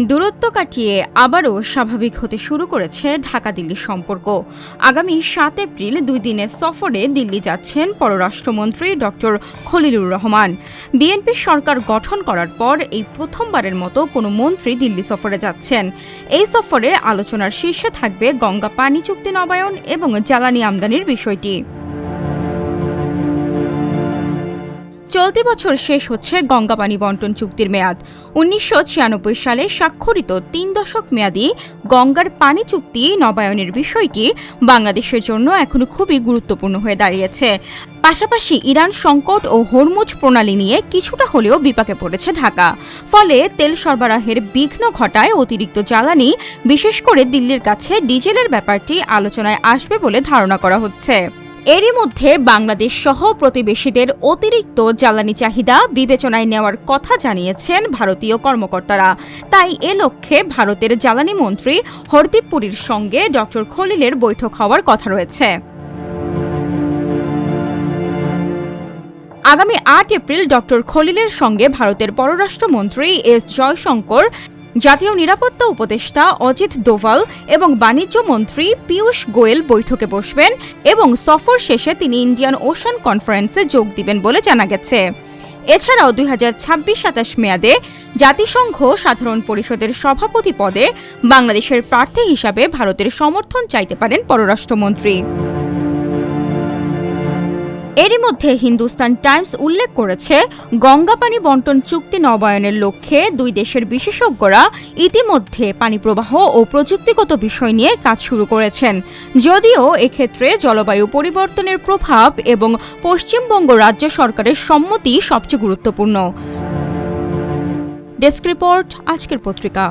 দূরত্ব কাটিয়ে আবারও স্বাভাবিক হতে শুরু করেছে ঢাকা-দিল্লি সম্পর্ক। আগামী ৭ এপ্রিল ২ দিনের সফরে দিল্লি যাচ্ছেন পররাষ্ট্রমন্ত্রী ড. খলিলুর রহমান। বিএনপি সরকার গঠন করার পর এই প্রথমবারের মতো কোনো মন্ত্রী দিল্লি সফরে যাচ্ছেন। এই সফরে আলোচনার শীর্ষে থাকবে গঙ্গা পানি চুক্তি নবায়ন এবং জ্বালানি আমদানির বিষয়টি। চলতি বছর শেষ হচ্ছে গঙ্গা পানি বন্টন চুক্তির মেয়াদ। ১৯৯৬ সালে স্বাক্ষরিত ৩ দশক মেয়াদী গঙ্গার পানি চুক্তি নবায়নের বিষয়টি বাংলাদেশের জন্য এখনো খুবই গুরুত্বপূর্ণ হয়ে দাঁড়িয়েছে। পাশাপাশি ইরান সংকট ও হরমুজ প্রণালী নিয়ে কিছুটা হলেও বিপাকে পড়েছে ঢাকা। ফলে তেল সরবরাহের বিঘ্ন ঘটায় অতিরিক্ত জ্বালানি, বিশেষ করে দিল্লির কাছে ডিজেলের ব্যাপারটি আলোচনায় আসবে বলে ধারণা করা হচ্ছে। এরই মধ্যে বাংলাদেশ সহ প্রতিবেশীদের অতিরিক্ত জ্বালানি চাহিদা বিবেচনায় নেওয়ার কথা জানিয়েছেন ভারতীয় কর্মকর্তারা। তাই এ লক্ষ্যে ভারতের জ্বালানি মন্ত্রী হরদীপ পুরীর সঙ্গে ড. খলিলের বৈঠক হওয়ার কথা রয়েছে। আগামী ৮ এপ্রিল ড. খলিলের সঙ্গে ভারতের পররাষ্ট্রমন্ত্রী এস জয়শঙ্কর, জাতীয় নিরাপত্তা উপদেষ্টা অজিত দোভাল এবং বাণিজ্য মন্ত্রী পীয়ূষ গোয়েল বৈঠকে বসবেন এবং সফর শেষে তিনি ইন্ডিয়ান ওশান কনফারেন্সে যোগ দিবেন বলে জানা গেছে। এছাড়াও ২০২৬-২৭ মেয়াদে জাতিসংঘ সাধারণ পরিষদের সভাপতি পদে বাংলাদেশের প্রার্থী হিসাবে ভারতের সমর্থন চাইতে পারেন পররাষ্ট্রমন্ত্রী। এরই মধ্যে হিন্দুস্তান টাইমস উল্লেখ করেছে, গঙ্গা পানি বন্টন চুক্তি নবায়নের লক্ষ্যে দুই দেশের বিশেষজ্ঞরা ইতিমধ্যে পানি প্রবাহ ও প্রযুক্তিগত বিষয় নিয়ে কাজ শুরু করেছেন। যদিও এক্ষেত্রে জলবায়ু পরিবর্তনের প্রভাব এবং পশ্চিমবঙ্গ রাজ্য সরকারের সম্মতি সবচেয়ে গুরুত্বপূর্ণ। ডেস্ক রিপোর্ট, আজকের পত্রিকা।